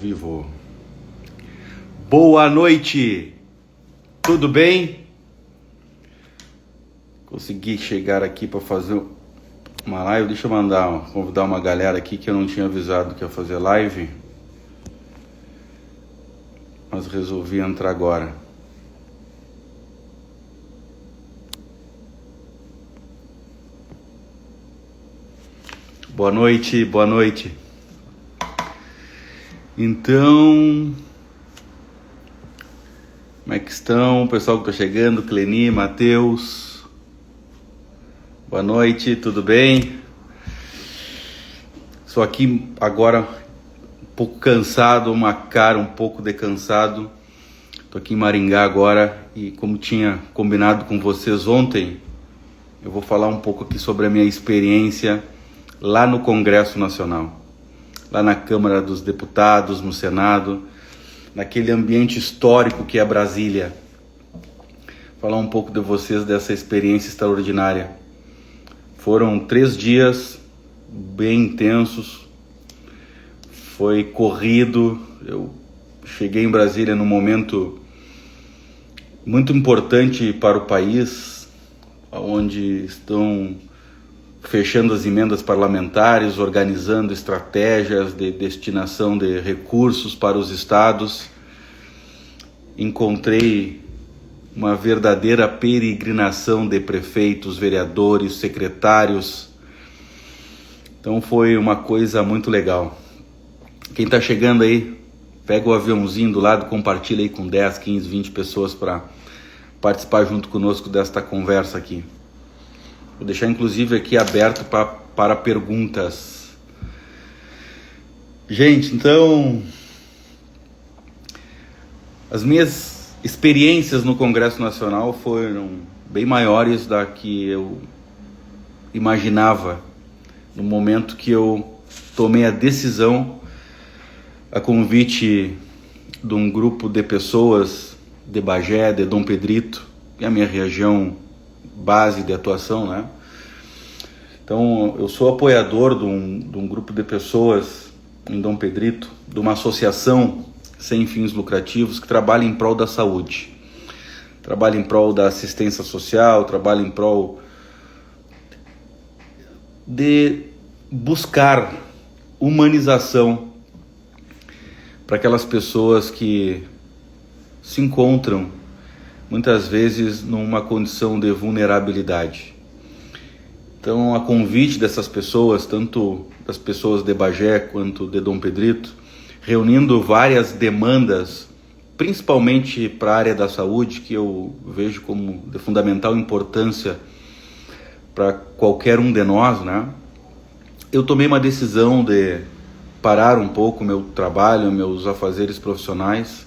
vivo. Boa noite, tudo bem? Consegui chegar aqui para fazer uma live. Deixa eu convidar uma galera aqui que eu não tinha avisado que ia fazer live, mas resolvi entrar agora. Boa noite, boa noite. Então, como é que estão? O pessoal que está chegando, Cleni, Matheus. Boa noite, tudo bem? Sou aqui agora um pouco cansado, uma cara um pouco decansado. Estou aqui em Maringá agora e, como tinha combinado com vocês ontem, eu vou falar um pouco aqui sobre a minha experiência lá no Congresso Nacional, lá na Câmara dos Deputados, no Senado, naquele ambiente histórico que é Brasília. Falar um pouco de vocês dessa experiência extraordinária. Foram 3 dias bem intensos, foi corrido. Eu cheguei em Brasília num momento muito importante para o país, onde estão fechando as emendas parlamentares, organizando estratégias de destinação de recursos para os estados. Encontrei uma verdadeira peregrinação de prefeitos, vereadores, secretários. Então foi uma coisa muito legal. Quem está chegando aí, pega o aviãozinho do lado, compartilha aí com 10, 15, 20 pessoas para participar junto conosco desta conversa aqui. Vou deixar inclusive aqui aberto para perguntas. Gente, então, as minhas experiências no Congresso Nacional foram bem maiores da que eu imaginava no momento que eu tomei a decisão, a convite de um grupo de pessoas de Bagé, de Dom Pedrito, que é a minha região base de atuação, né? Então, eu sou apoiador de um grupo de pessoas em Dom Pedrito, de uma associação sem fins lucrativos que trabalha em prol da saúde, trabalha em prol da assistência social, trabalha em prol de buscar humanização para aquelas pessoas que se encontram muitas vezes numa condição de vulnerabilidade. Então, a convite dessas pessoas, tanto das pessoas de Bagé quanto de Dom Pedrito, reunindo várias demandas, principalmente para a área da saúde, que eu vejo como de fundamental importância para qualquer um de nós, né? Eu tomei uma decisão de parar um pouco meu trabalho, meus afazeres profissionais,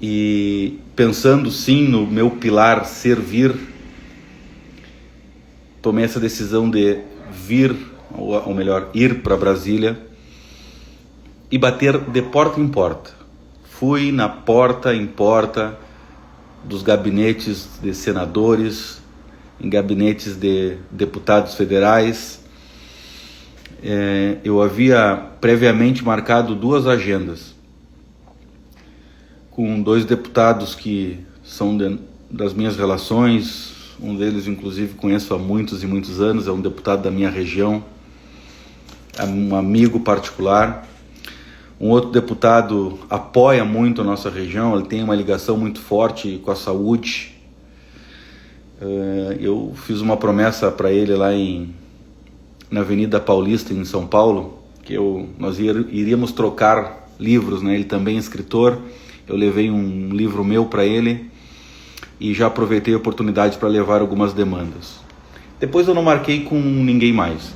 e pensando sim no meu pilar servir, tomei essa decisão de vir, ou melhor, ir para Brasília e bater de porta em porta. Fui na porta em porta dos gabinetes de senadores, em gabinetes de deputados federais. Eu havia previamente marcado 2 agendas com 2 deputados que são das minhas relações. Um deles, inclusive, conheço há muitos e muitos anos, é um deputado da minha região, é um amigo particular. Um outro deputado apoia muito a nossa região, ele tem uma ligação muito forte com a saúde. Eu fiz uma promessa para ele lá na Avenida Paulista, em São Paulo, que nós iríamos trocar livros, né? Ele também é escritor. Eu levei um livro meu para ele e já aproveitei a oportunidade para levar algumas demandas. Depois eu não marquei com ninguém mais.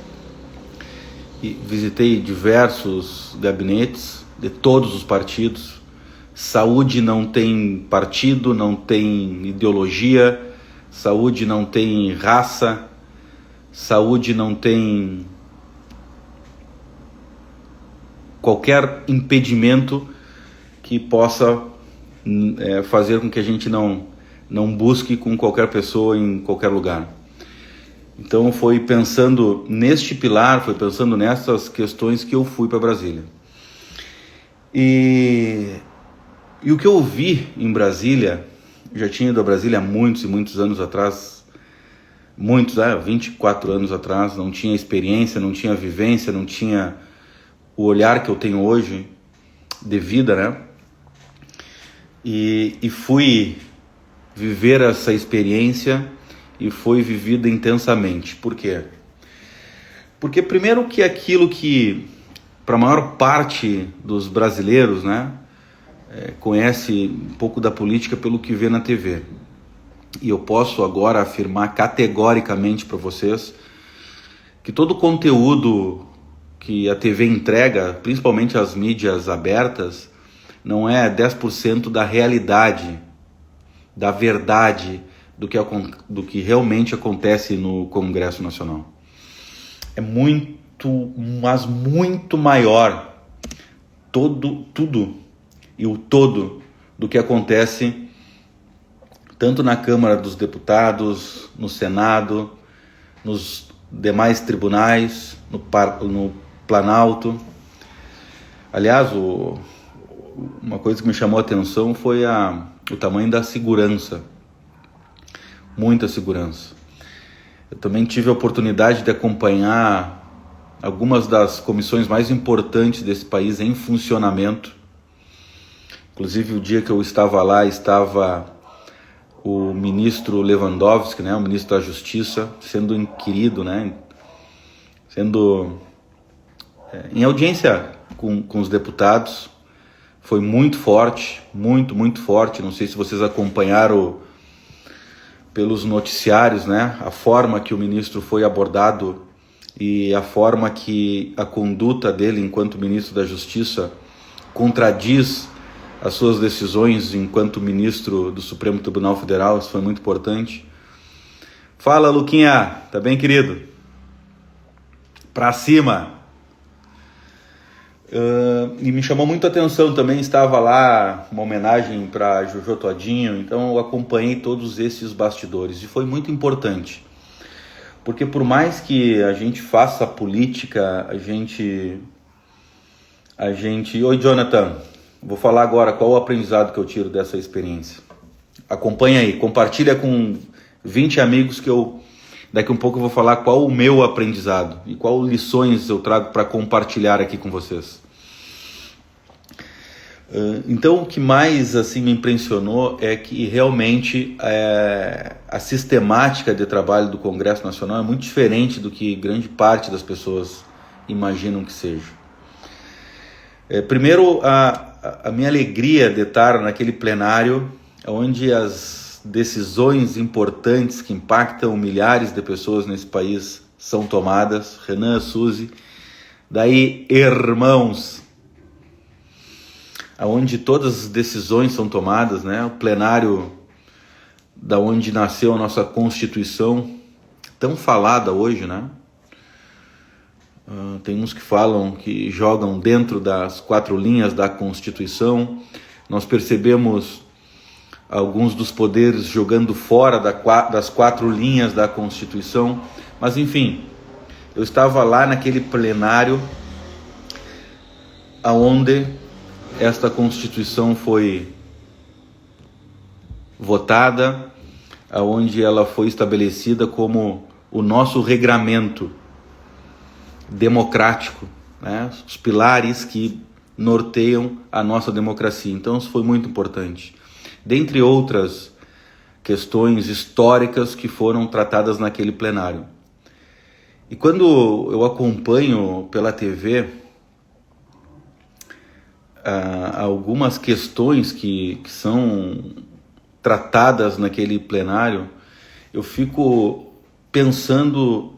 E visitei diversos gabinetes de todos os partidos. Saúde não tem partido, não tem ideologia. Saúde não tem raça. Saúde não tem qualquer impedimento que possa fazer com que a gente não busque com qualquer pessoa em qualquer lugar. Então foi pensando neste pilar, foi pensando nessas questões que eu fui para Brasília. E o que eu vi em Brasília, já tinha ido a Brasília há muitos e muitos anos atrás, 24 anos atrás, não tinha experiência, não tinha vivência, não tinha o olhar que eu tenho hoje de vida, né? E fui viver essa experiência e foi vivida intensamente. Por quê? Porque primeiro que aquilo que, para a maior parte dos brasileiros, né, conhece um pouco da política pelo que vê na TV. E eu posso agora afirmar categoricamente para vocês que todo o conteúdo que a TV entrega, principalmente as mídias abertas, não é 10% da realidade, da verdade do que realmente acontece no Congresso Nacional. É muito, mas muito maior tudo e o todo do que acontece tanto na Câmara dos Deputados, no Senado, nos demais tribunais, no Planalto. Aliás, uma coisa que me chamou a atenção foi o tamanho da segurança. Muita segurança. Eu também tive a oportunidade de acompanhar algumas das comissões mais importantes desse país em funcionamento. Inclusive, o dia que eu estava lá, estava o ministro Lewandowski, né, o ministro da Justiça, sendo inquirido, né, sendo em audiência com os deputados. Foi muito forte, muito forte. Não sei se vocês acompanharam pelos noticiários, né, a forma que o ministro foi abordado e a forma que a conduta dele enquanto ministro da Justiça contradiz as suas decisões enquanto ministro do Supremo Tribunal Federal. Isso foi muito importante. Fala, Luquinha, tá bem, querido? Pra cima! E me chamou muito a atenção também, estava lá uma homenagem para Jojo Todinho, então eu acompanhei todos esses bastidores e foi muito importante, porque por mais que a gente faça política, a gente... Oi, Jonathan, vou falar agora qual o aprendizado que eu tiro dessa experiência. Acompanha aí, compartilha com 20 amigos que daqui a um pouco eu vou falar qual o meu aprendizado e qual lições eu trago para compartilhar aqui com vocês. Então, o que mais assim me impressionou é que realmente a sistemática de trabalho do Congresso Nacional é muito diferente do que grande parte das pessoas imaginam que seja. Primeiro, a minha alegria de estar naquele plenário onde as decisões importantes que impactam milhares de pessoas nesse país são tomadas. Renan, Suzy, daí irmãos, onde todas as decisões são tomadas, né? O plenário da onde nasceu a nossa Constituição, tão falada hoje, né? Tem uns que falam que jogam dentro das 4 linhas da Constituição. Nós percebemos alguns dos poderes jogando fora das 4 linhas da Constituição. Mas enfim, eu estava lá naquele plenário onde esta Constituição foi votada, onde ela foi estabelecida como o nosso regramento democrático, né? Os pilares que norteiam a nossa democracia. Então isso foi muito importante. Dentre outras questões históricas que foram tratadas naquele plenário. E quando eu acompanho pela TV algumas questões que são tratadas naquele plenário, eu fico pensando,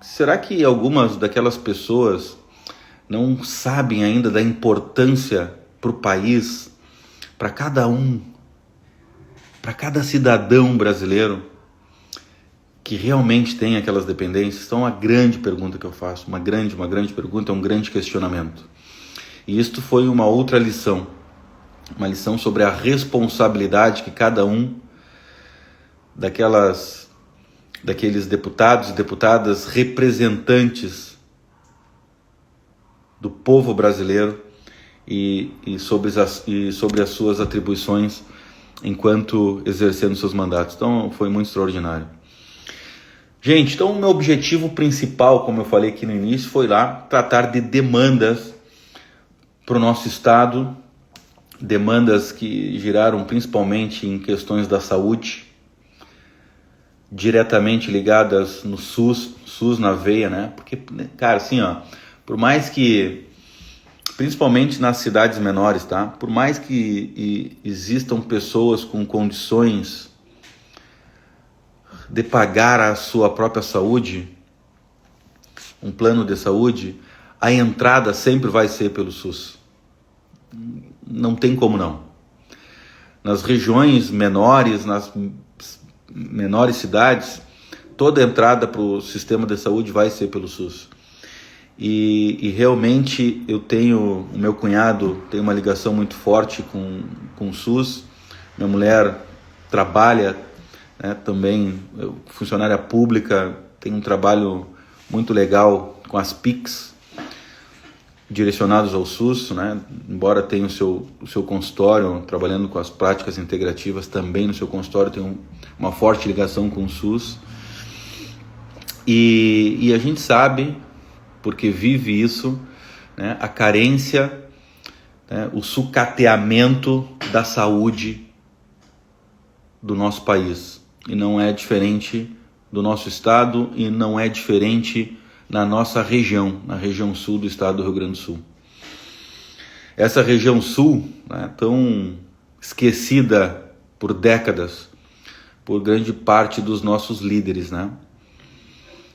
será que algumas daquelas pessoas não sabem ainda da importância para o país, para cada cidadão brasileiro que realmente tem aquelas dependências? Então, uma grande pergunta que eu faço, uma grande pergunta, um grande questionamento. E isto foi uma outra lição, uma lição sobre a responsabilidade que cada um daqueles deputados e deputadas representantes do povo brasileiro e sobre as suas atribuições enquanto exercendo seus mandatos. Então foi muito extraordinário. Gente, então o meu objetivo principal, como eu falei aqui no início, foi lá tratar de demandas para o nosso estado, demandas que giraram principalmente em questões da saúde, diretamente ligadas no SUS na veia, né? Porque, cara, assim, ó, por mais que, principalmente nas cidades menores, tá? Por mais que existam pessoas com condições de pagar a sua própria saúde, um plano de saúde, a entrada sempre vai ser pelo SUS. Não tem como não. Nas regiões menores, nas menores cidades, toda a entrada para o sistema de saúde vai ser pelo SUS. E realmente o meu cunhado tem uma ligação muito forte com o SUS. Minha mulher trabalha, né, também, funcionária pública, tem um trabalho muito legal com as PICs direcionados ao SUS, né? Embora tenha o seu consultório, trabalhando com as práticas integrativas, também no seu consultório tem uma forte ligação com o SUS. E a gente sabe, porque vive isso, né, a carência, né, o sucateamento da saúde do nosso país. E não é diferente do nosso estado e não é diferente na nossa região, na região sul do estado do Rio Grande do Sul. Essa região sul, né, tão esquecida por décadas, por grande parte dos nossos líderes, né?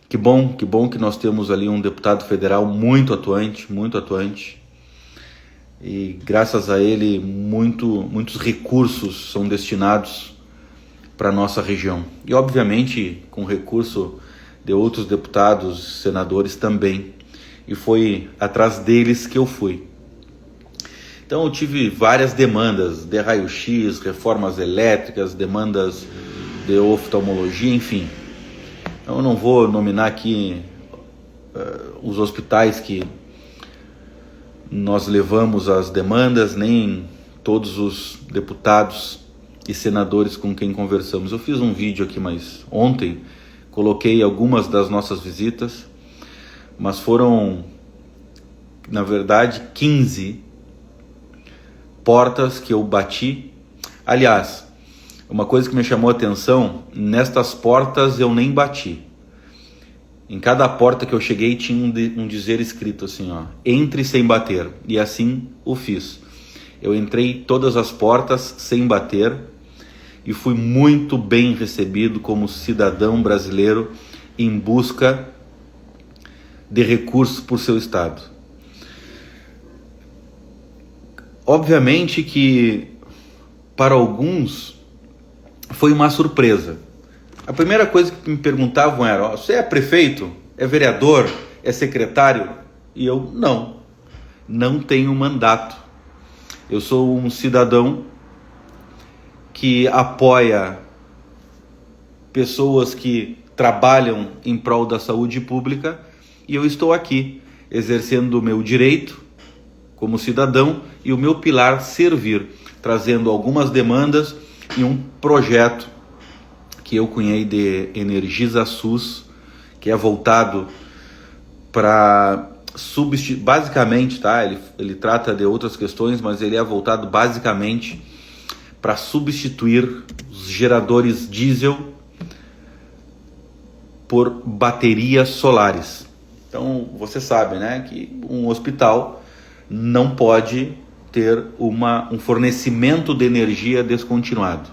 Que bom que nós temos ali um deputado federal muito atuante, e graças a ele muitos recursos são destinados para a nossa região. E obviamente com recurso de outros deputados, senadores também. E foi atrás deles que eu fui. Então eu tive várias demandas de raio-x, reformas elétricas, demandas de oftalmologia, enfim. Eu não vou nominar aqui os hospitais que nós levamos as demandas, nem todos os deputados e senadores com quem conversamos. Eu fiz um vídeo aqui, mas ontem coloquei algumas das nossas visitas, mas foram, na verdade, 15 portas que eu bati. Aliás, uma coisa que me chamou a atenção, nestas portas eu nem bati. Em cada porta que eu cheguei tinha um dizer escrito assim, ó, entre sem bater, e assim o fiz. Eu entrei todas as portas sem bater e fui muito bem recebido como cidadão brasileiro em busca de recursos por seu estado. Obviamente que para alguns foi uma surpresa. A primeira coisa que me perguntavam era: você é prefeito? É vereador? É secretário? E eu, não tenho mandato. Eu sou um cidadão que apoia pessoas que trabalham em prol da saúde pública, e eu estou aqui exercendo o meu direito como cidadão e o meu pilar servir, trazendo algumas demandas e um projeto que eu cunhei de Energisa SUS, que é voltado para substituir, basicamente, tá? Ele trata de outras questões, mas ele é voltado basicamente para substituir os geradores diesel por baterias solares. Então, você sabe, né, que um hospital não pode ter um fornecimento de energia descontinuado.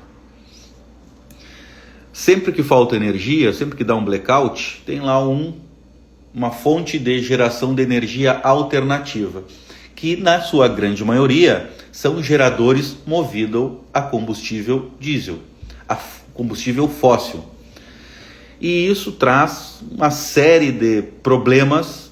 Sempre que falta energia, sempre que dá um blackout, tem lá uma fonte de geração de energia alternativa, que na sua grande maioria são geradores movidos a combustível diesel, a combustível fóssil. E isso traz uma série de problemas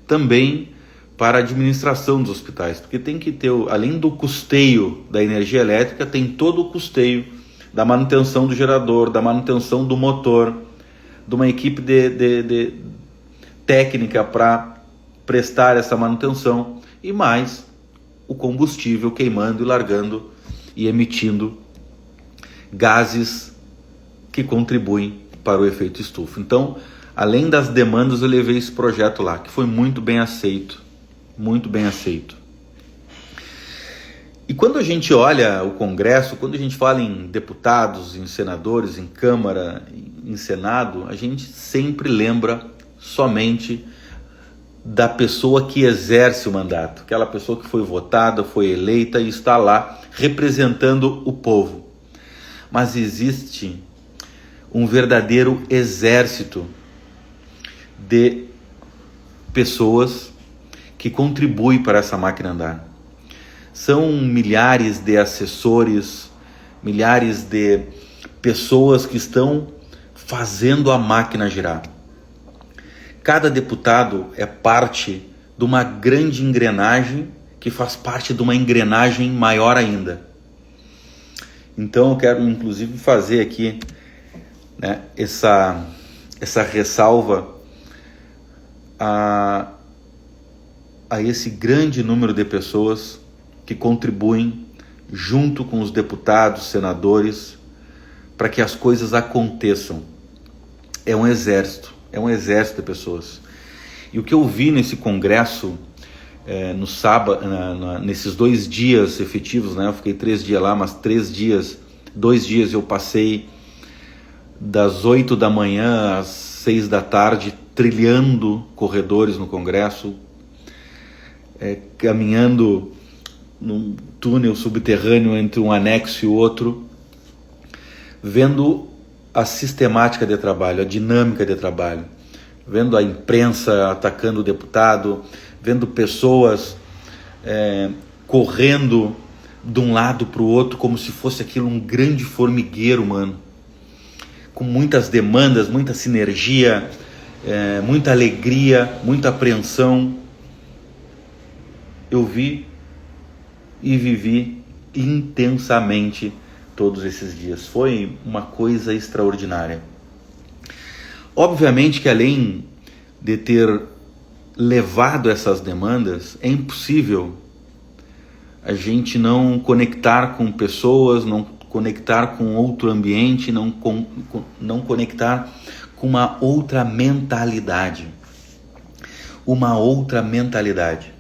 também para a administração dos hospitais, porque tem que ter, além do custeio da energia elétrica, tem todo o custeio da manutenção do gerador, da manutenção do motor, de uma equipe de técnica para prestar essa manutenção, e mais o combustível queimando e largando e emitindo gases que contribuem para o efeito estufa. Então, além das demandas, eu levei esse projeto lá, que foi muito bem aceito, muito bem aceito. E quando a gente olha o Congresso, quando a gente fala em deputados, em senadores, em Câmara, em Senado, a gente sempre lembra somente da pessoa que exerce o mandato, aquela pessoa que foi votada, foi eleita e está lá representando o povo. Mas existe um verdadeiro exército de pessoas que contribuem para essa máquina andar. São milhares de assessores, milhares de pessoas que estão fazendo a máquina girar. Cada deputado é parte de uma grande engrenagem que faz parte de uma engrenagem maior ainda. Então eu quero inclusive fazer aqui, né, essa ressalva a esse grande número de pessoas que contribuem junto com os deputados, senadores, para que as coisas aconteçam. É um exército de pessoas. E o que eu vi nesse congresso, no sábado, nesses 2 dias efetivos, né? Eu fiquei 3 dias lá, mas 2 dias eu passei das 8 da manhã às 6 da tarde, trilhando corredores no congresso, caminhando num túnel subterrâneo entre um anexo e outro, vendo a sistemática de trabalho, a dinâmica de trabalho, vendo a imprensa atacando o deputado, vendo pessoas correndo de um lado para o outro como se fosse aquilo um grande formigueiro humano, com muitas demandas, muita sinergia, muita alegria, muita apreensão. Eu vi e vivi intensamente todos esses dias. Foi uma coisa extraordinária. Obviamente que além de ter levado essas demandas, é impossível a gente não conectar com pessoas, não conectar com outro ambiente, não conectar com uma outra mentalidade. Uma outra mentalidade.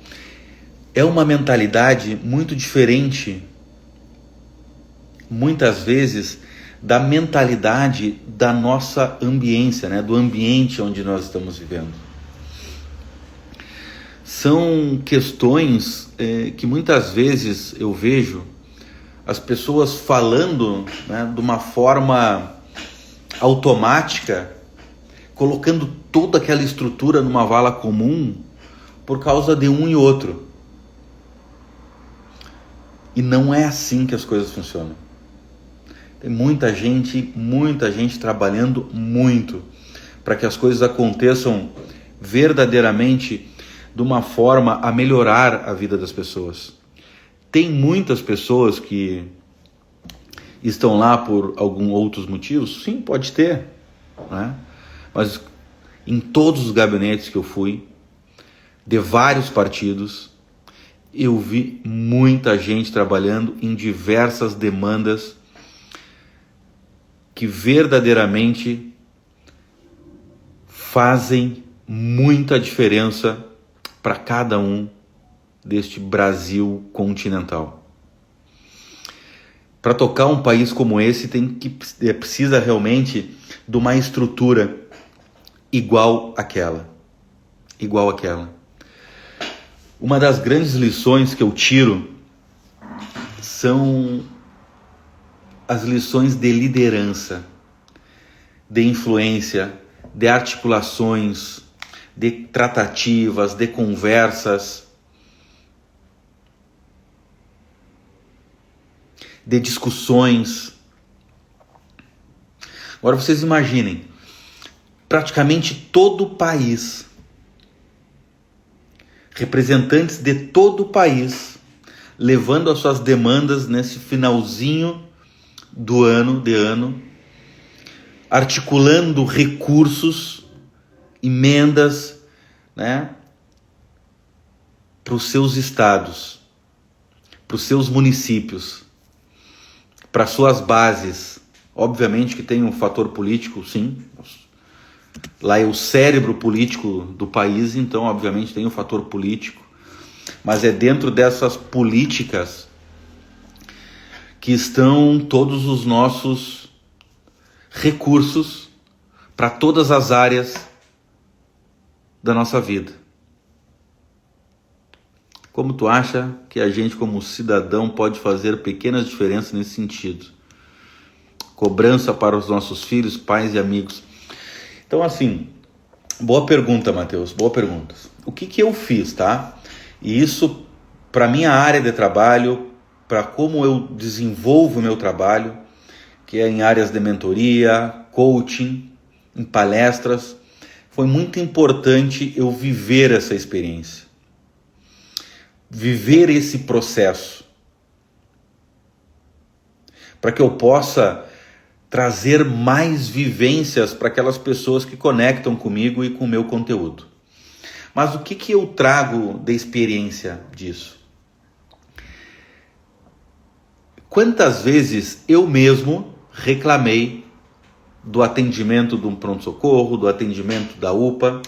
É uma mentalidade muito diferente, muitas vezes, da mentalidade da nossa ambiência, né? Do ambiente onde nós estamos vivendo. São questões que muitas vezes eu vejo as pessoas falando, né, de uma forma automática, colocando toda aquela estrutura numa vala comum por causa de um e outro. E não é assim que as coisas funcionam. Tem muita gente trabalhando muito para que as coisas aconteçam verdadeiramente de uma forma a melhorar a vida das pessoas. Tem muitas pessoas que estão lá por alguns outros motivos? Sim, pode ter, né? Mas em todos os gabinetes que eu fui, de vários partidos, eu vi muita gente trabalhando em diversas demandas que verdadeiramente fazem muita diferença para cada um deste Brasil continental. Para tocar um país como esse, precisa realmente de uma estrutura igual àquela. Uma das grandes lições que eu tiro são as lições de liderança, de influência, de articulações, de tratativas, de conversas, de discussões. Agora vocês imaginem, praticamente todo o país, representantes de todo o país, levando as suas demandas nesse finalzinho do ano, articulando recursos, emendas, né, para os seus estados. para os seus municípios, para suas bases. Obviamente que tem um fator político, sim. Lá é o cérebro político do país, então obviamente tem um fator político. Mas é dentro dessas políticas que estão todos os nossos recursos para todas as áreas da nossa vida. Como tu acha que a gente, como cidadão, pode fazer pequenas diferenças nesse sentido? Cobrança para os nossos filhos, pais e amigos. Então, assim, boa pergunta, Matheus, boa pergunta. O que eu fiz, tá? E isso, para minha área de trabalho, para como eu desenvolvo o meu trabalho, que é em áreas de mentoria, coaching, em palestras, foi muito importante eu viver essa experiência. Viver esse processo. Para que eu possa trazer mais vivências para aquelas pessoas que conectam comigo e com o meu conteúdo. Mas o que eu trago de experiência disso? Quantas vezes eu mesmo reclamei do atendimento de um pronto-socorro, do atendimento da UPA?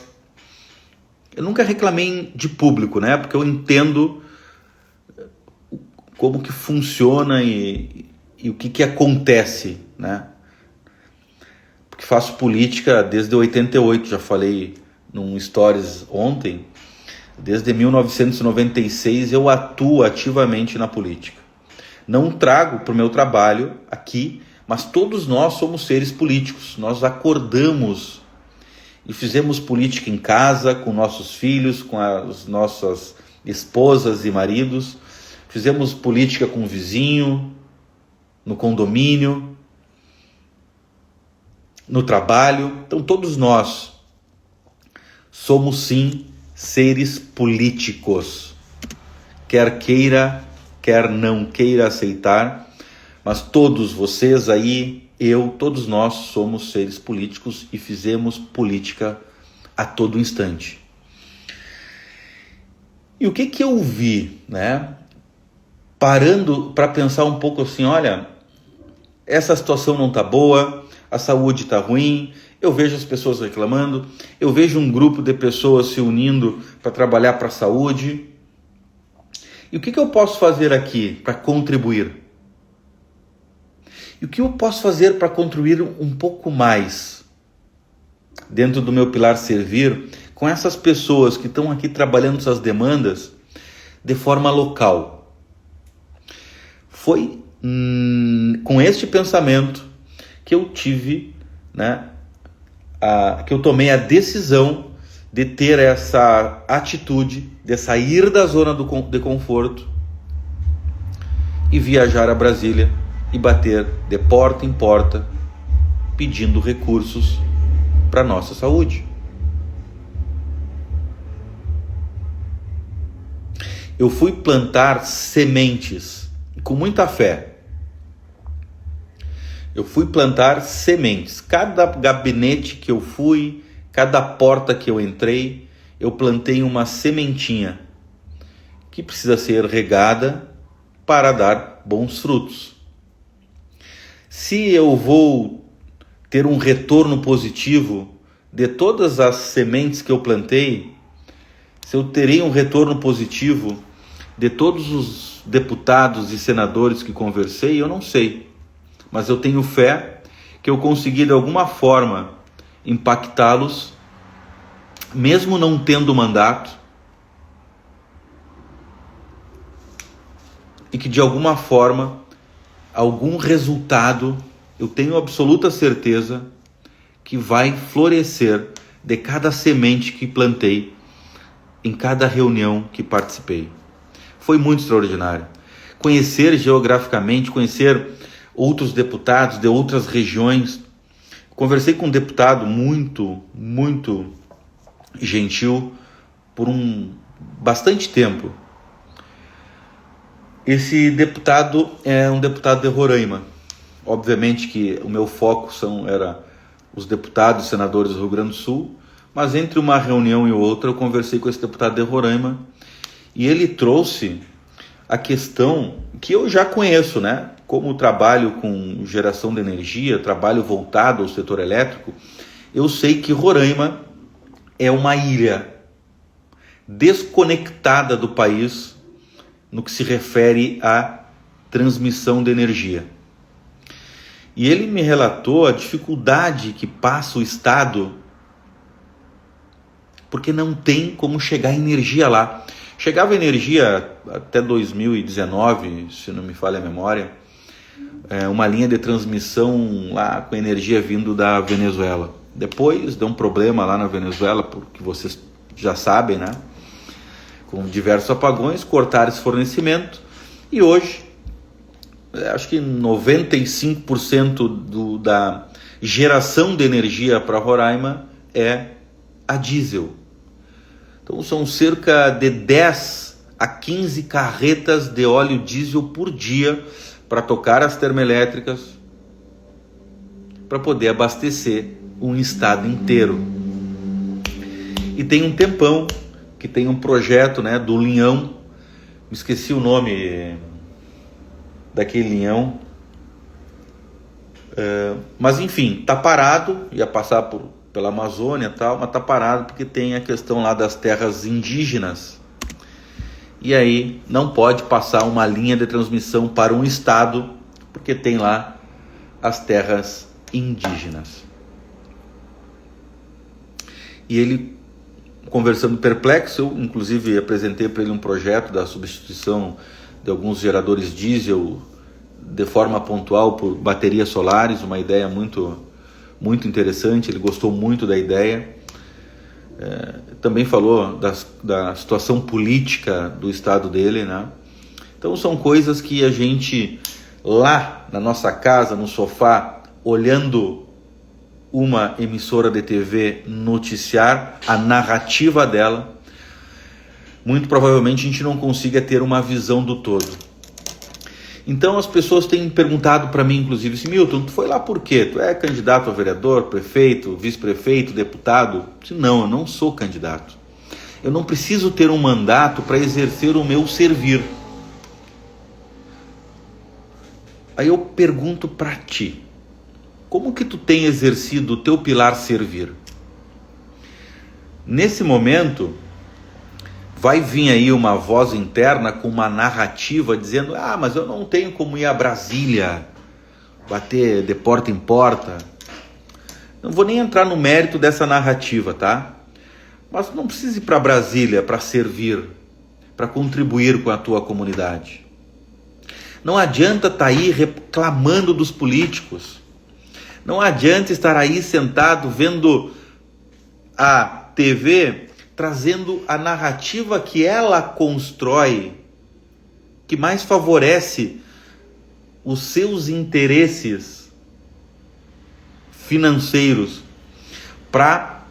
Eu nunca reclamei de público, né? Porque eu entendo como que funciona e o que acontece, né? Porque faço política desde 88, já falei num stories ontem. Desde 1996 eu atuo ativamente na política. Não trago para o meu trabalho aqui, mas todos nós somos seres políticos. Nós acordamos e fizemos política em casa, com nossos filhos, com as nossas esposas e maridos. Fizemos política com o vizinho, no condomínio, no trabalho. Então todos nós somos sim seres políticos. Quer queira, quer não queira aceitar, mas todos vocês aí, eu, todos nós somos seres políticos e fizemos política a todo instante. E o que eu vi, né? Parando para pensar um pouco assim, olha, essa situação não está boa, a saúde está ruim, eu vejo as pessoas reclamando, eu vejo um grupo de pessoas se unindo para trabalhar para a saúde. E o que eu posso fazer aqui para contribuir? E o que eu posso fazer para contribuir um pouco mais dentro do meu pilar servir com essas pessoas que estão aqui trabalhando essas demandas de forma local? Foi com este pensamento que eu tive, né, que eu tomei a decisão de ter essa atitude de sair da zona de conforto e viajar a Brasília e bater de porta em porta pedindo recursos para a nossa saúde. Eu fui plantar sementes com muita fé. Eu fui plantar sementes. Cada gabinete que eu fui, cada porta que eu entrei, eu plantei uma sementinha que precisa ser regada para dar bons frutos. Se eu vou ter um retorno positivo de todas as sementes que eu plantei, se eu terei um retorno positivo de todos os deputados e senadores que conversei, eu não sei. Mas eu tenho fé que eu consegui de alguma forma impactá-los, mesmo não tendo mandato, e que de alguma forma, algum resultado, eu tenho absoluta certeza que vai florescer de cada semente que plantei, em cada reunião que participei. Foi muito extraordinário. Conhecer geograficamente, conhecer outros deputados de outras regiões. Conversei com um deputado muito gentil por bastante tempo. Esse deputado é um deputado de Roraima. Obviamente que o meu foco era os deputados e senadores do Rio Grande do Sul, mas entre uma reunião e outra eu conversei com esse deputado de Roraima e ele trouxe a questão que eu já conheço, né? Como trabalho com geração de energia, trabalho voltado ao setor elétrico, eu sei que Roraima é uma ilha desconectada do país no que se refere à transmissão de energia. E ele me relatou a dificuldade que passa o estado, porque não tem como chegar energia lá. Chegava energia até 2019, se não me falha a memória, uma linha de transmissão lá com energia vindo da Venezuela. Depois deu um problema lá na Venezuela, porque vocês já sabem, né? Com diversos apagões, cortaram esse fornecimento e hoje, acho que 95% da geração de energia para Roraima é a diesel. Então são cerca de 10 a 15 carretas de óleo diesel por dia para tocar as termoelétricas, para poder abastecer um estado inteiro. E tem um tempão que tem um projeto, né, do Linhão, me esqueci o nome daquele Linhão, mas enfim, tá parado, ia passar pela Amazônia e tal, mas tá parado porque tem a questão lá das terras indígenas, e aí não pode passar uma linha de transmissão para um estado, porque tem lá as terras indígenas. E ele, conversando perplexo, eu inclusive apresentei para ele um projeto da substituição de alguns geradores diesel de forma pontual por baterias solares, uma ideia muito interessante. Ele gostou muito da ideia. Também falou da situação política do estado dele, né? Então são coisas que a gente lá na nossa casa, no sofá, olhando uma emissora de TV noticiar a narrativa dela, muito provavelmente a gente não consiga ter uma visão do todo. Então as pessoas têm perguntado para mim, inclusive, assim, Milton, tu foi lá por quê? Tu é candidato a vereador, prefeito, vice-prefeito, deputado? Eu disse, não, eu não sou candidato. Eu não preciso ter um mandato para exercer o meu servir. Aí eu pergunto para ti, como que tu tem exercido o teu pilar servir? Nesse momento, vai vir aí uma voz interna com uma narrativa dizendo, mas eu não tenho como ir a Brasília, bater de porta em porta. Não vou nem entrar no mérito dessa narrativa, tá? Mas não precisa ir para Brasília para servir, para contribuir com a tua comunidade. Não adianta estar aí reclamando dos políticos. Não adianta estar aí sentado vendo a TV trazendo a narrativa que ela constrói, que mais favorece os seus interesses financeiros, para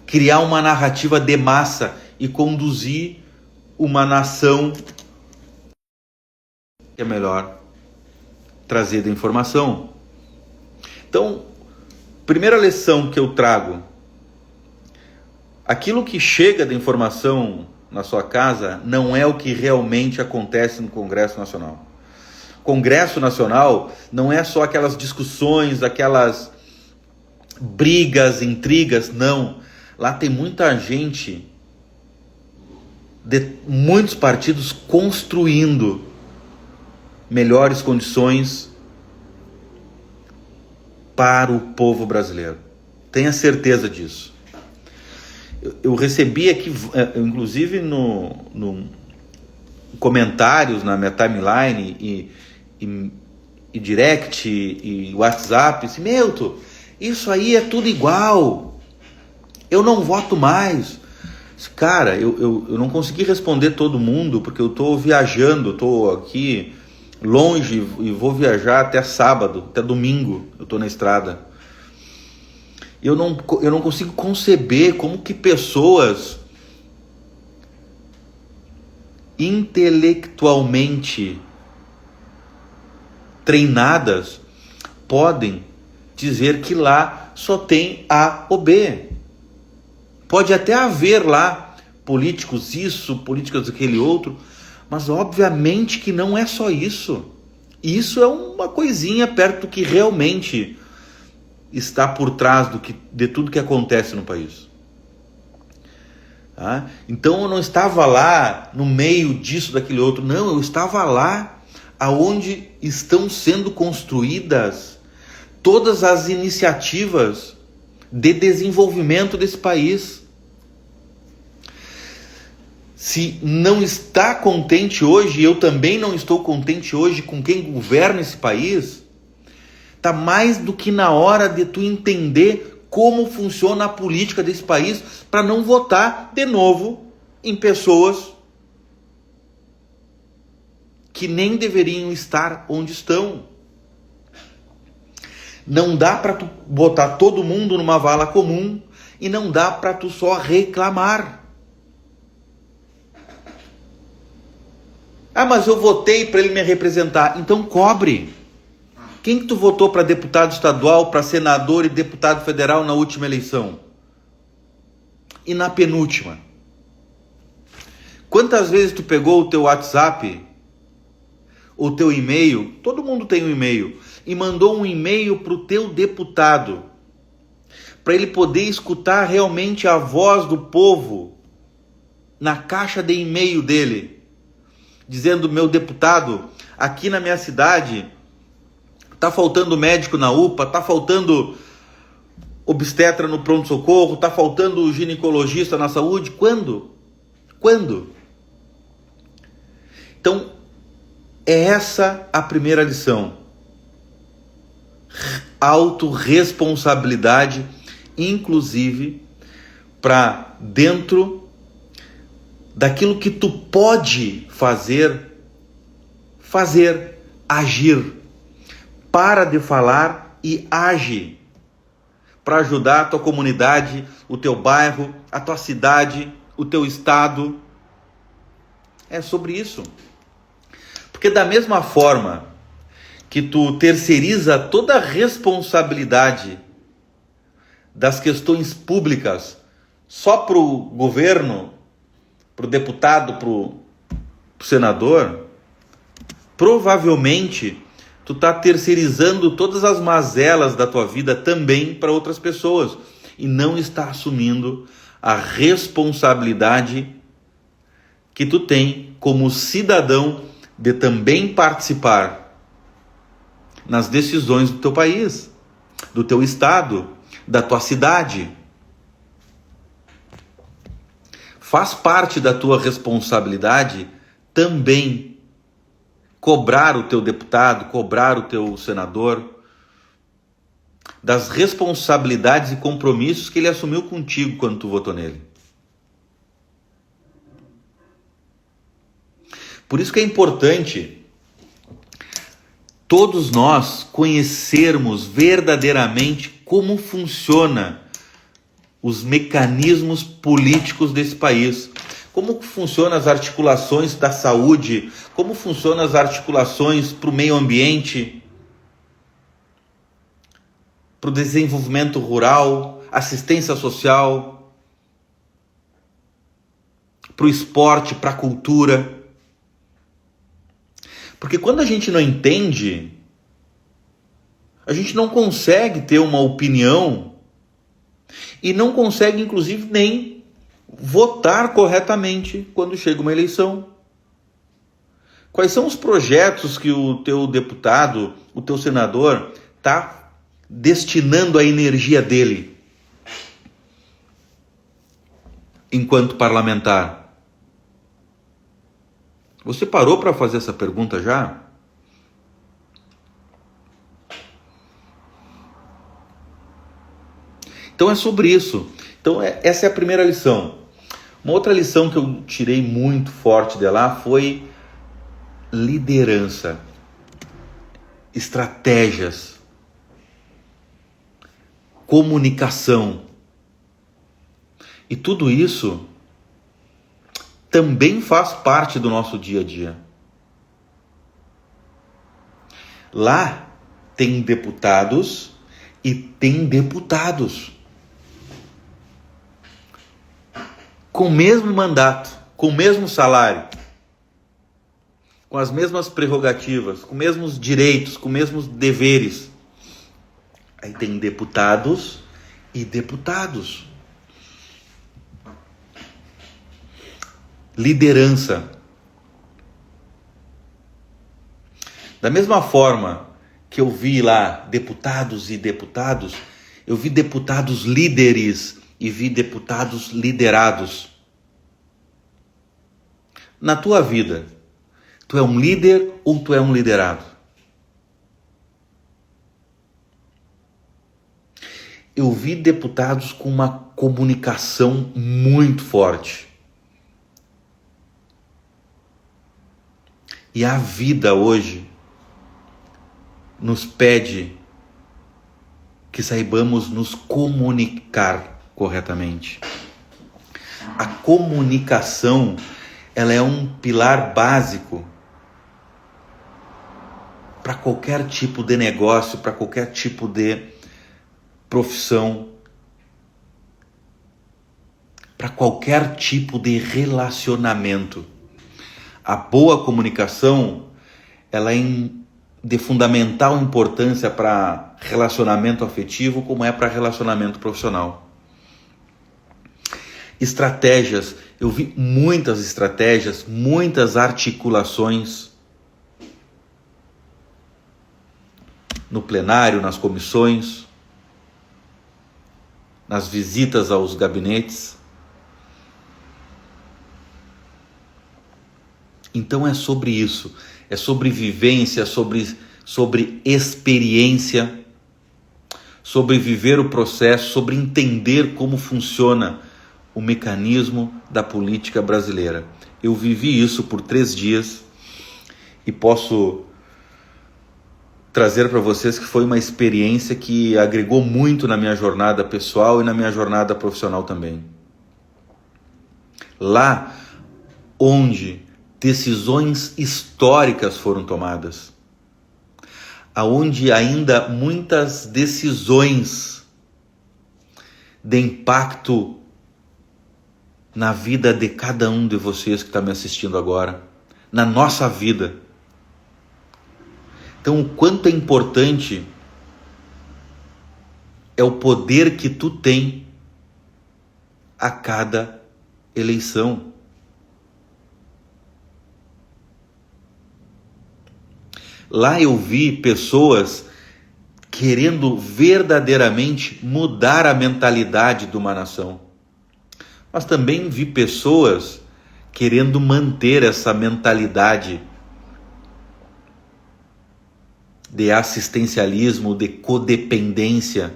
criar uma narrativa de massa e conduzir uma nação que é melhor trazer da informação. Então, primeira lição que eu trago: aquilo que chega da informação na sua casa não é o que realmente acontece no Congresso Nacional. Congresso Nacional não é só aquelas discussões, aquelas brigas, intrigas, não. Lá tem muita gente de muitos partidos construindo melhores condições para o povo brasileiro. Tenha certeza disso. Eu recebi aqui, inclusive no comentários na minha timeline e direct e WhatsApp, assim, Milton, isso aí é tudo igual, eu não voto mais. Cara, eu não consegui responder todo mundo, porque eu estou viajando, estou aqui longe e vou viajar até sábado, até domingo, eu estou na estrada. Eu não consigo conceber como que pessoas intelectualmente treinadas podem dizer que lá só tem A ou B. Pode até haver lá políticos isso, políticos aquele outro, Mas obviamente que não é só isso. Isso é uma coisinha perto do que realmente está por trás de tudo que acontece no país. Tá? Então eu não estava lá no meio disso, daquele outro. Não, eu estava lá aonde estão sendo construídas todas as iniciativas de desenvolvimento desse país. Se não está contente hoje, eu também não estou contente hoje com quem governa esse país, está mais do que na hora de tu entender como funciona a política desse país para não votar de novo em pessoas que nem deveriam estar onde estão. Não dá para tu botar todo mundo numa vala comum e não dá para tu só reclamar. Ah, mas eu votei para ele me representar. Então cobre. Quem que tu votou para deputado estadual, para senador e deputado federal na última eleição? E na penúltima? Quantas vezes tu pegou o teu WhatsApp, o teu e-mail, todo mundo tem um e-mail, e mandou um e-mail para o teu deputado, para ele poder escutar realmente a voz do povo na caixa de e-mail dele, dizendo: meu deputado, aqui na minha cidade tá faltando médico na UPA, tá faltando obstetra no pronto-socorro, tá faltando ginecologista na saúde. Quando? Então, é essa a primeira lição. Autorresponsabilidade, inclusive, para dentro daquilo que tu pode fazer, agir. Para de falar e age para ajudar a tua comunidade, o teu bairro, a tua cidade, o teu estado. É sobre isso. Porque da mesma forma que tu terceiriza toda a responsabilidade das questões públicas só para o governo, para o deputado, para o senador, provavelmente tu tá terceirizando todas as mazelas da tua vida também para outras pessoas e não está assumindo a responsabilidade que tu tem como cidadão de também participar nas decisões do teu país, do teu estado, da tua cidade. Faz parte da tua responsabilidade também cobrar o teu deputado, cobrar o teu senador das responsabilidades e compromissos que ele assumiu contigo quando tu votou nele. Por isso que é importante todos nós conhecermos verdadeiramente como funciona os mecanismos políticos desse país. Como funcionam as articulações da saúde, como funcionam as articulações para o meio ambiente, para o desenvolvimento rural, assistência social, para o esporte, para a cultura. Porque quando a gente não entende, a gente não consegue ter uma opinião e não consegue, inclusive, nem votar corretamente quando chega uma eleição. Quais são os projetos que o teu deputado, o teu senador está destinando a energia dele enquanto parlamentar? Você parou para fazer essa pergunta já? Então é sobre isso. Então essa é a primeira lição. Uma outra lição que eu tirei muito forte de lá foi liderança, estratégias, comunicação. E tudo isso também faz parte do nosso dia a dia. Lá tem deputados e tem deputados com o mesmo mandato, com o mesmo salário. com as mesmas prerrogativas, com os mesmos direitos, com os mesmos deveres. Aí tem deputados e deputados. Liderança. Da mesma forma que eu vi lá deputados e deputados, eu vi deputados líderes e vi deputados liderados. Na tua vida, tu é um líder ou tu é um liderado? Eu vi deputados com uma comunicação muito forte. E a vida hoje nos pede que saibamos nos comunicar corretamente. A comunicação, ela é um pilar básico para qualquer tipo de negócio, para qualquer tipo de profissão, para qualquer tipo de relacionamento. A boa comunicação, ela é de fundamental importância para relacionamento afetivo, como é para relacionamento profissional. Estratégias, eu vi muitas estratégias, muitas articulações no plenário, nas comissões, nas visitas aos gabinetes. Então é sobre isso, é sobre vivência, sobre experiência, sobre viver o processo, sobre entender como funciona o mecanismo da política brasileira. Eu vivi isso por 3 dias e posso trazer para vocês que foi uma experiência que agregou muito na minha jornada pessoal e na minha jornada profissional também. Lá onde decisões históricas foram tomadas, aonde ainda muitas decisões de impacto na vida de cada um de vocês que está me assistindo agora, na nossa vida. Então, o quanto é importante é o poder que tu tem a cada eleição. Lá eu vi pessoas querendo verdadeiramente mudar a mentalidade de uma nação. Mas também vi pessoas querendo manter essa mentalidade de assistencialismo, de codependência,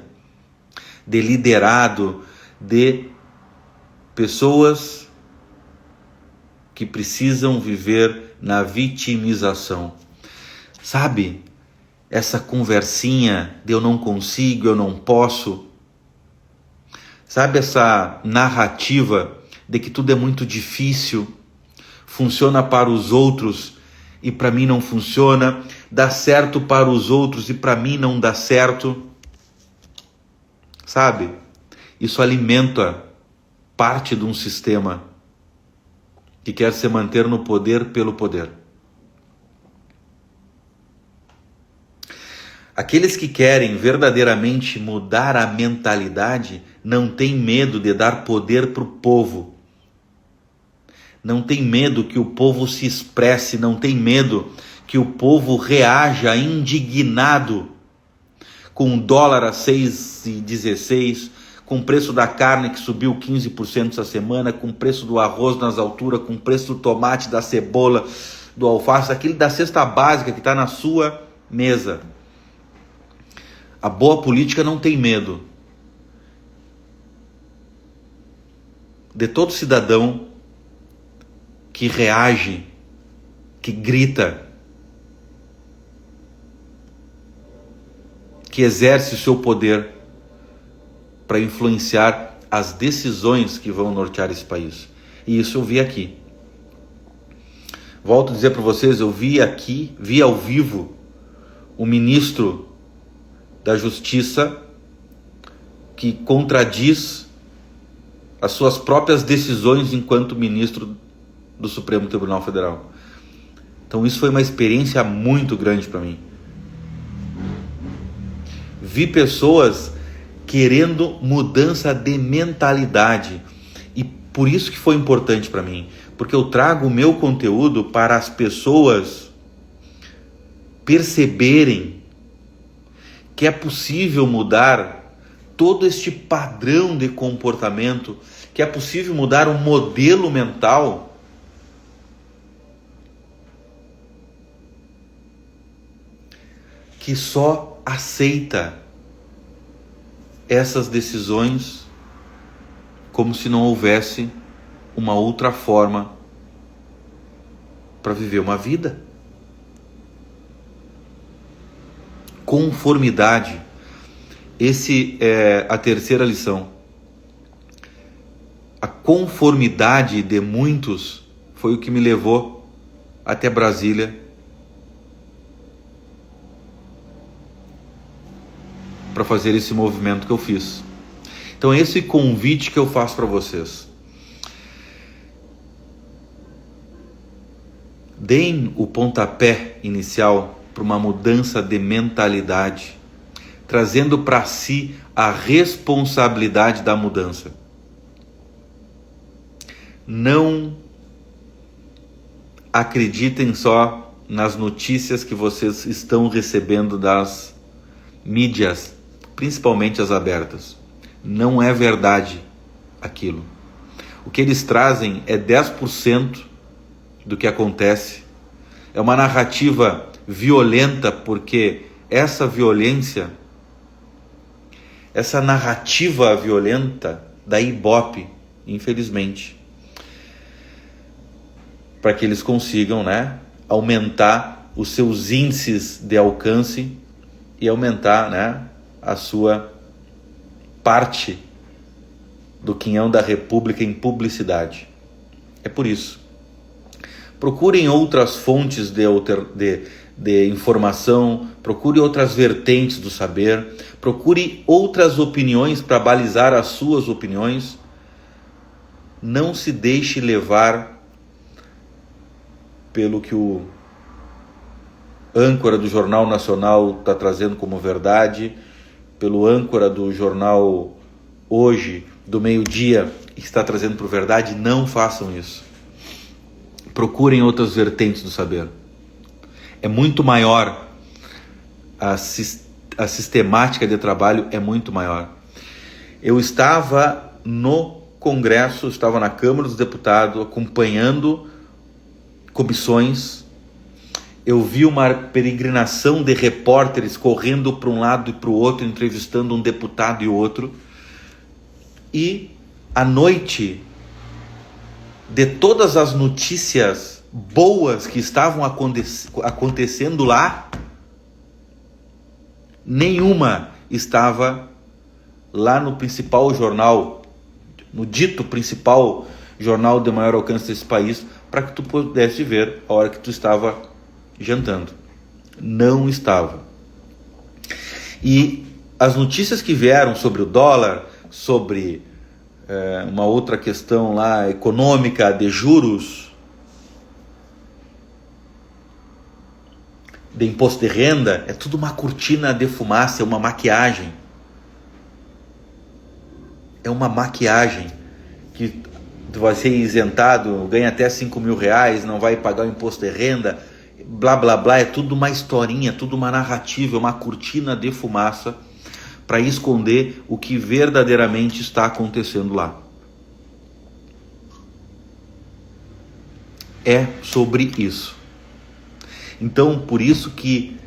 de liderado, de pessoas que precisam viver na vitimização. Sabe, essa conversinha de eu não consigo, eu não posso. Sabe essa narrativa de que tudo é muito difícil, funciona para os outros e para mim não funciona, dá certo para os outros e para mim não dá certo. Sabe, isso alimenta parte de um sistema que quer se manter no poder pelo poder. Aqueles que querem verdadeiramente mudar a mentalidade não têm medo de dar poder para o povo. Não tem medo que o povo se expresse, não tem medo que o povo reaja indignado com o dólar a 6,16, com o preço da carne que subiu 15% essa semana, com o preço do arroz nas alturas, com o preço do tomate, da cebola, do alface, aquele da cesta básica que está na sua mesa. A boa política não tem medo de todo cidadão que reage, que grita, que exerce o seu poder para influenciar as decisões que vão nortear esse país. E isso eu vi aqui. Volto a dizer para vocês, eu vi aqui, vi ao vivo o ministro da Justiça que contradiz as suas próprias decisões enquanto ministro do Supremo Tribunal Federal. Então isso foi uma experiência muito grande para mim. Vi pessoas querendo mudança de mentalidade, e por isso que foi importante para mim, porque eu trago o meu conteúdo para as pessoas perceberem que é possível mudar todo este padrão de comportamento, que é possível mudar um modelo mental que só aceita essas decisões como se não houvesse uma outra forma para viver uma vida. Conformidade. Esse é a terceira lição. A conformidade de muitos foi o que me levou até Brasília para fazer esse movimento que eu fiz. Então esse convite que eu faço para vocês: deem o pontapé inicial para uma mudança de mentalidade, trazendo para si a responsabilidade da mudança. Não acreditem só nas notícias que vocês estão recebendo das mídias, principalmente as abertas. Não é verdade aquilo. O que eles trazem é 10% do que acontece. É uma narrativa violenta, porque essa violência, essa narrativa violenta da Ibope, infelizmente, para que eles consigam, aumentar os seus índices de alcance e aumentar, a sua parte do quinhão da República em publicidade. É por isso. Procurem outras fontes de informação, procure outras vertentes do saber, procure outras opiniões para balizar as suas opiniões. Não se deixe levar pelo que o âncora do Jornal Nacional está trazendo como verdade, pelo âncora do Jornal Hoje, do meio-dia, que está trazendo por verdade. Não façam isso. Procurem outras vertentes do saber. É muito maior, a sistemática de trabalho é muito maior. Eu estava no Congresso, estava na Câmara dos Deputados, acompanhando comissões. Eu vi uma peregrinação de repórteres correndo para um lado e para o outro, entrevistando um deputado e outro. E à noite, de todas as notícias boas que estavam acontecendo lá, nenhuma estava lá no principal jornal, no dito principal jornal de maior alcance desse país, para que tu pudesse ver a hora que tu estava jantando. Não estava. E as notícias que vieram sobre o dólar, sobre uma outra questão lá econômica, de juros, de imposto de renda, é tudo uma cortina de fumaça, é uma maquiagem. É uma maquiagem que tu vai ser isentado, ganha até 5 mil reais, não vai pagar o imposto de renda, blá blá blá. É tudo uma historinha, tudo uma narrativa, uma cortina de fumaça para esconder o que verdadeiramente está acontecendo lá. É sobre isso. Então, por isso que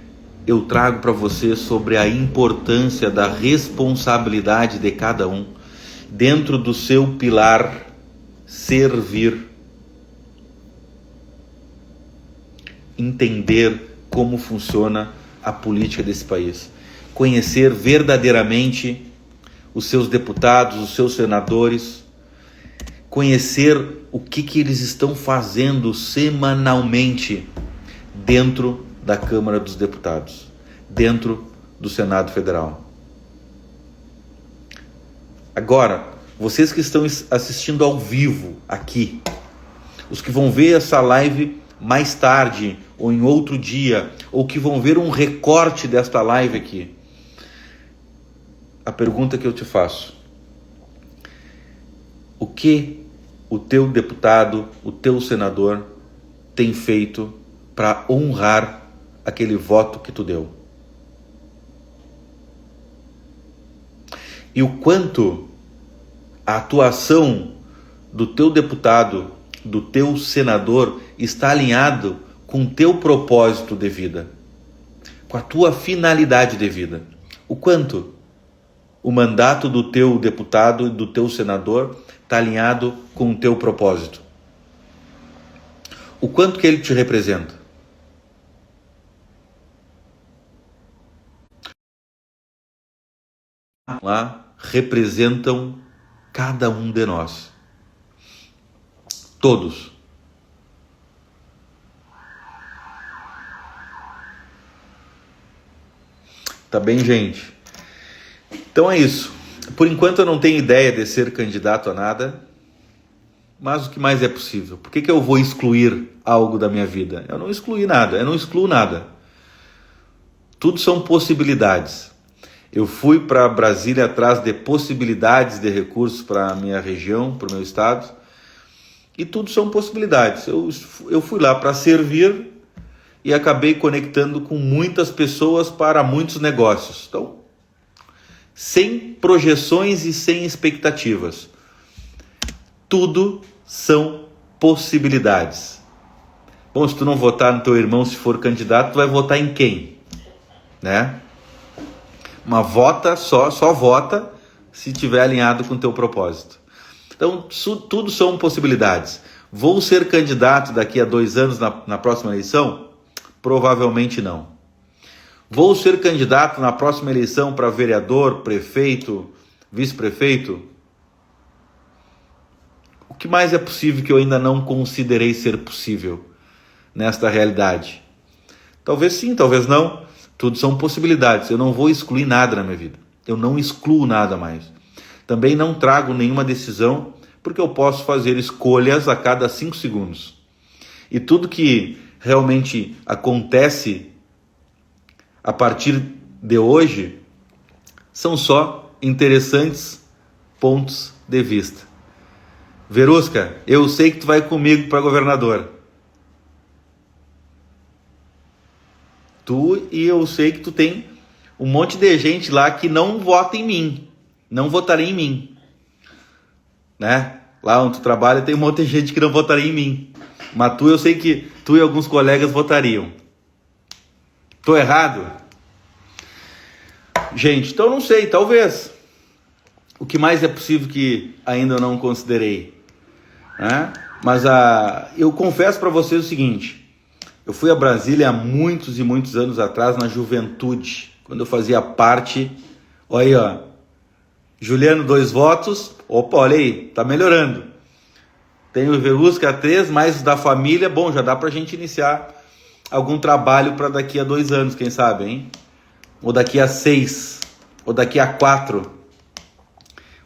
eu trago para você sobre a importância da responsabilidade de cada um dentro do seu pilar servir. Entender como funciona a política desse país. Conhecer verdadeiramente os seus deputados, os seus senadores, conhecer o que eles estão fazendo semanalmente dentro da Câmara dos Deputados, dentro do Senado Federal. Agora, vocês que estão assistindo ao vivo aqui, os que vão ver essa live mais tarde, ou em outro dia, ou que vão ver um recorte desta live aqui, a pergunta que eu te faço: o que o teu deputado, o teu senador tem feito para honrar aquele voto que tu deu? E o quanto a atuação do teu deputado, do teu senador, está alinhado com o teu propósito de vida, com a tua finalidade de vida? O quanto o mandato do teu deputado e do teu senador está alinhado com o teu propósito? O quanto que ele te representa? Lá representam cada um de nós. Todos. Tá bem, gente? Então é isso. Por enquanto eu não tenho ideia de ser candidato a nada, mas o que mais é possível? Por que eu vou excluir algo da minha vida? Eu não excluí nada, eu não excluo nada. Tudo são possibilidades. Eu fui para Brasília atrás de possibilidades de recursos para a minha região, para o meu estado, e tudo são possibilidades. Eu fui lá para servir e acabei conectando com muitas pessoas para muitos negócios. Então, sem projeções e sem expectativas. Tudo são possibilidades. Bom, se tu não votar no teu irmão se for candidato, tu vai votar em quem? Né? Uma vota só vota se estiver alinhado com o teu propósito. Então, tudo são possibilidades. Vou ser candidato daqui a 2 anos na próxima eleição? Provavelmente não. Vou ser candidato na próxima eleição para vereador, prefeito, vice-prefeito? O que mais é possível que eu ainda não considerei ser possível nesta realidade? Talvez sim, talvez não. Tudo são possibilidades. Eu não vou excluir nada na minha vida. Eu não excluo nada mais. Também não trago nenhuma decisão, porque eu posso fazer escolhas a cada 5 segundos. E tudo que realmente acontece a partir de hoje são só interessantes pontos de vista. Verusca, eu sei que tu vai comigo para governador. Tu e eu sei que tu tem um monte de gente lá que não vota em mim, não votaria em mim, né? Lá onde tu trabalha tem um monte de gente que não votaria em mim, mas eu sei que tu e alguns colegas votariam. Tô errado? Gente, então não sei, talvez. O que mais é possível que ainda eu não considerei, né? Mas eu confesso para vocês o seguinte: eu fui a Brasília há muitos e muitos anos atrás, na juventude, quando eu fazia parte. Olha aí, ó. Juliano, 2 votos. Opa, olha aí, tá melhorando. Tem o Verusca 3, mais da família. Bom, já dá pra gente iniciar algum trabalho para daqui a 2 anos, quem sabe, hein? Ou daqui a 6, ou daqui a 4.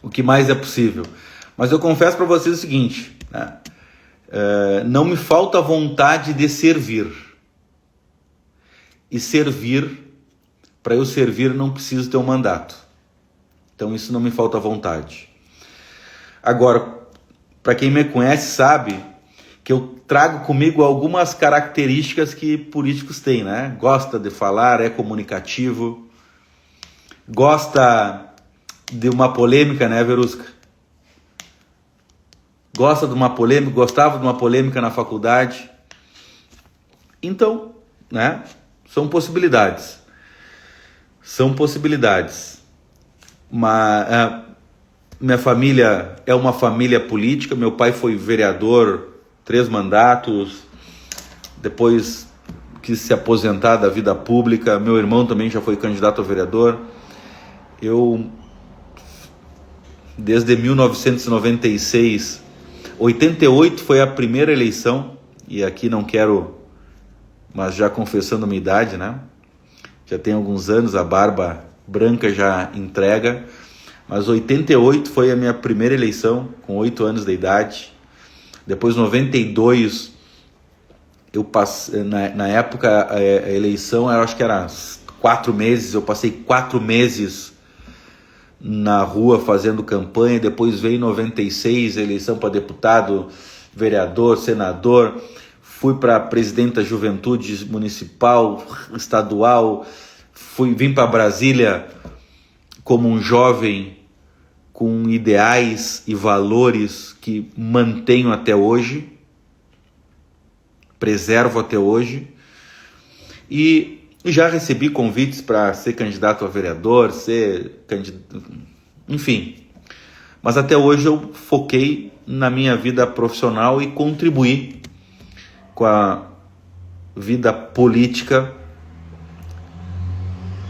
O que mais é possível. Mas eu confesso para vocês o seguinte, né? Não me falta vontade de servir. E servir, para eu servir, não preciso ter um mandato. Então isso não me falta vontade. Agora, para quem me conhece sabe que eu trago comigo algumas características que políticos têm, né? Gosta de falar, é comunicativo, gosta de uma polêmica, né, Verusca? Gosta de uma polêmica, gostava de uma polêmica na faculdade. Então, né, são possibilidades. São possibilidades. Minha família é uma família política. Meu pai foi vereador 3 mandatos, depois quis se aposentar da vida pública. Meu irmão também já foi candidato a vereador. Eu, desde 1996, 88 foi a primeira eleição, e aqui não quero, mas já confessando a minha idade, né? Já tem alguns anos, a barba branca já entrega, mas 88 foi a minha primeira eleição, com 8 anos de idade. Depois 92 eu passei, na época, a eleição, eu acho que era 4 meses, eu passei 4 meses na rua fazendo campanha, depois veio em 96, eleição para deputado, vereador, senador, fui para presidente da juventude municipal, estadual, vim para Brasília como um jovem com ideais e valores que mantenho até hoje, preservo até hoje, e já recebi convites para ser candidato a vereador, enfim. Mas até hoje eu foquei na minha vida profissional e contribuí com a vida política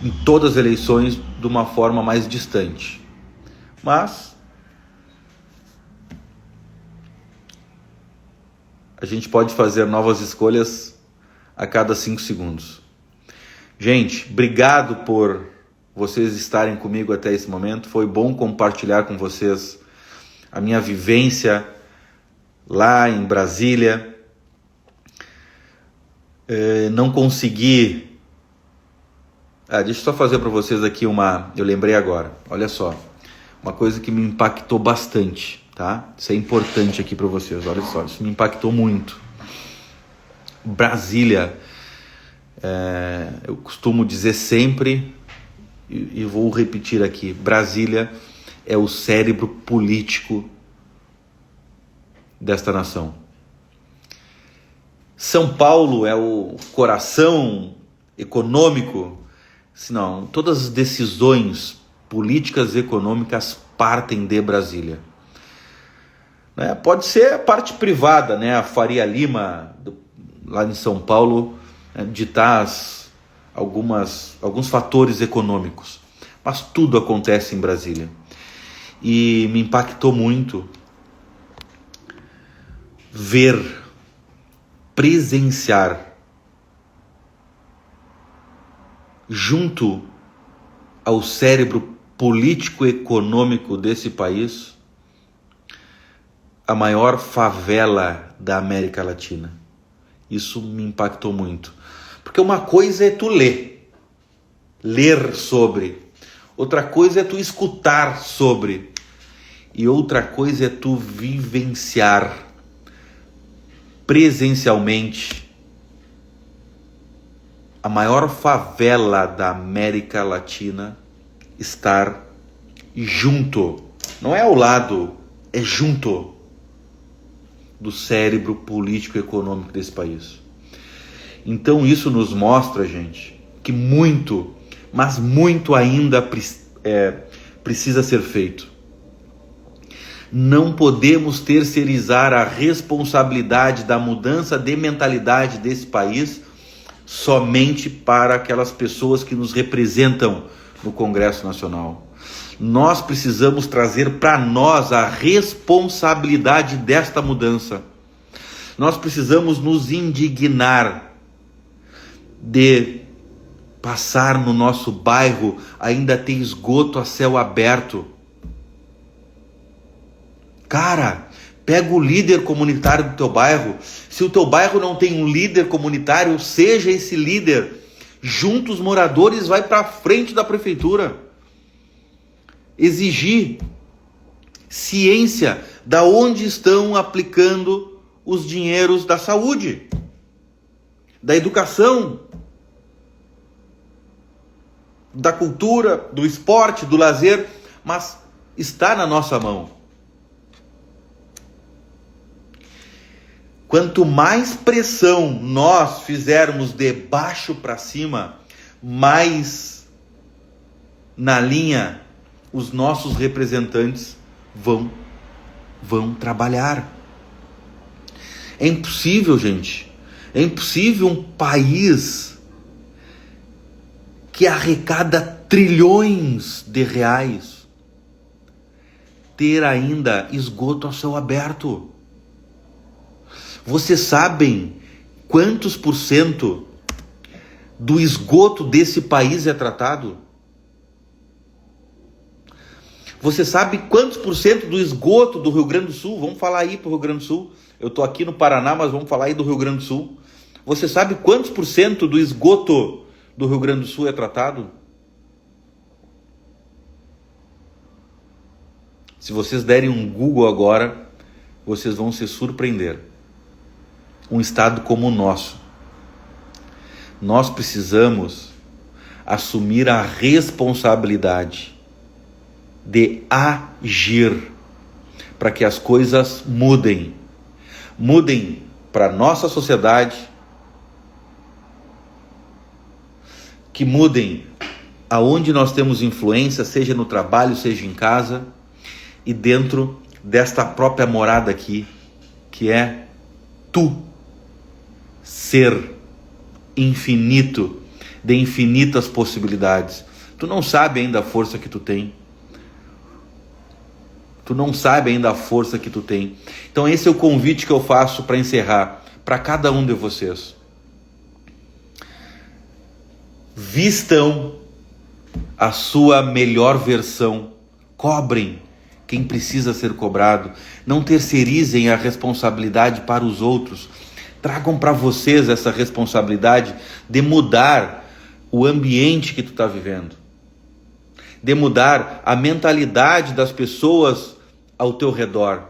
em todas as eleições de uma forma mais distante. Mas a gente pode fazer novas escolhas a cada 5 segundos. Gente, obrigado por vocês estarem comigo até esse momento. Foi bom compartilhar com vocês a minha vivência lá em Brasília. Não consegui... deixa eu só fazer para vocês aqui eu lembrei agora, olha só. Uma coisa que me impactou bastante, tá? Isso é importante aqui para vocês, olha só. Isso me impactou muito. Brasília... eu costumo dizer sempre, e vou repetir aqui, Brasília é o cérebro político desta nação. São Paulo é o coração econômico, senão todas as decisões políticas e econômicas partem de Brasília. Pode ser a parte privada, a Faria Lima, lá em São Paulo, ditar alguns fatores econômicos, mas tudo acontece em Brasília. E me impactou muito presenciar junto ao cérebro político-econômico desse país a maior favela da América Latina. Isso me impactou muito. Porque uma coisa é tu ler sobre, outra coisa é tu escutar sobre, e outra coisa é tu vivenciar presencialmente a maior favela da América Latina estar junto, não é ao lado, é junto do cérebro político e econômico desse país. Então isso nos mostra, gente, que muito, mas muito ainda precisa ser feito. Não podemos terceirizar a responsabilidade da mudança de mentalidade desse país somente para aquelas pessoas que nos representam no Congresso Nacional. Nós precisamos trazer para nós a responsabilidade desta mudança. Nós precisamos nos indignar de passar no nosso bairro ainda ter esgoto a céu aberto. Cara, pega o líder comunitário do teu bairro. Se o teu bairro não tem um líder comunitário, seja esse líder. Junto os moradores, vai para frente da prefeitura. Exigir ciência da onde estão aplicando os dinheiros da saúde, da educação, da cultura, do esporte, do lazer, mas está na nossa mão. Quanto mais pressão nós fizermos de baixo para cima, mais na linha os nossos representantes vão trabalhar. É impossível, gente. É impossível um país que arrecada trilhões de reais ter ainda esgoto a céu aberto. Vocês sabem quantos por cento do esgoto desse país é tratado? Você sabe quantos por cento do esgoto do Rio Grande do Sul? Vamos falar aí para o Rio Grande do Sul. Eu estou aqui no Paraná, mas vamos falar aí do Rio Grande do Sul. Você sabe quantos por cento do esgoto do Rio Grande do Sul é tratado? Se vocês derem um Google agora, vocês vão se surpreender. Um estado como o nosso. Nós precisamos assumir a responsabilidade de agir para que as coisas mudem. Mudem para a nossa sociedade, que mudem aonde nós temos influência, seja no trabalho, seja em casa, e dentro desta própria morada aqui, que é tu, ser infinito, de infinitas possibilidades. Tu não sabe ainda a força que tu tem. Tu não sabe ainda a força que tu tem. Então esse é o convite que eu faço para encerrar, para cada um de vocês. Vistam a sua melhor versão. Cobrem quem precisa ser cobrado. Não terceirizem a responsabilidade para os outros. Tragam para vocês essa responsabilidade de mudar o ambiente que tu está vivendo, de mudar a mentalidade das pessoas ao teu redor.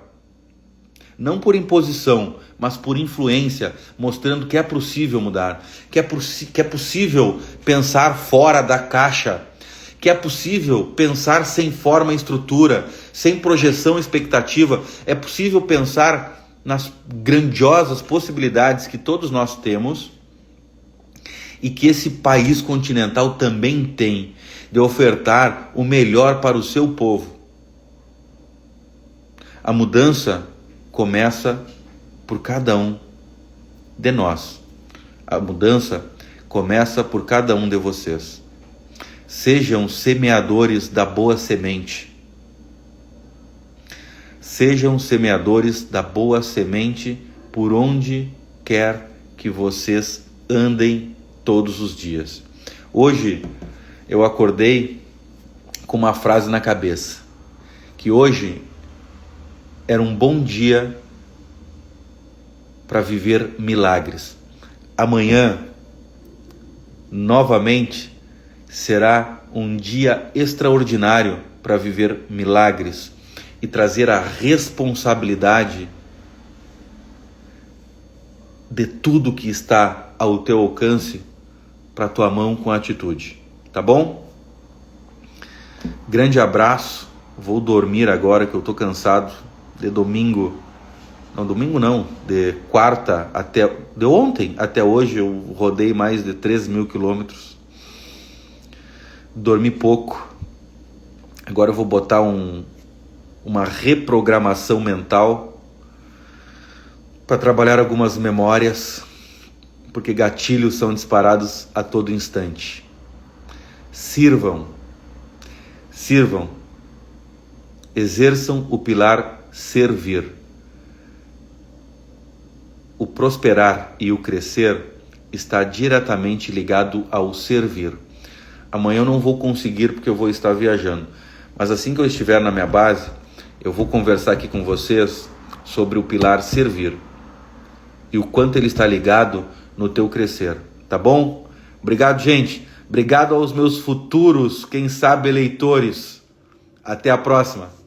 Não por imposição, mas por influência, mostrando que é possível mudar, que é possível pensar fora da caixa, que é possível pensar sem forma e estrutura, sem projeção e expectativa. É possível pensar nas grandiosas possibilidades que todos nós temos e que esse país continental também tem, de ofertar o melhor para o seu povo. A mudança começa por cada um de nós. A mudança começa por cada um de vocês. Sejam semeadores da boa semente. Sejam semeadores da boa semente por onde quer que vocês andem todos os dias. Hoje eu acordei com uma frase na cabeça, que hoje era um bom dia para viver milagres. Amanhã, novamente, será um dia extraordinário para viver milagres e trazer a responsabilidade de tudo que está ao teu alcance para tua mão com atitude. Tá bom? Grande abraço. Vou dormir agora que eu tô cansado. De domingo, de quarta até, de ontem até hoje eu rodei mais de 3.000 quilômetros. Dormi pouco. Agora eu vou botar uma reprogramação mental para trabalhar algumas memórias, porque gatilhos são disparados a todo instante. Sirvam, exerçam o pilar servir. O prosperar e o crescer está diretamente ligado ao servir. Amanhã eu não vou conseguir porque eu vou estar viajando, mas assim que eu estiver na minha base, eu vou conversar aqui com vocês sobre o pilar servir e o quanto ele está ligado no teu crescer, tá bom? Obrigado, gente. Obrigado aos meus futuros, quem sabe, eleitores. Até a próxima.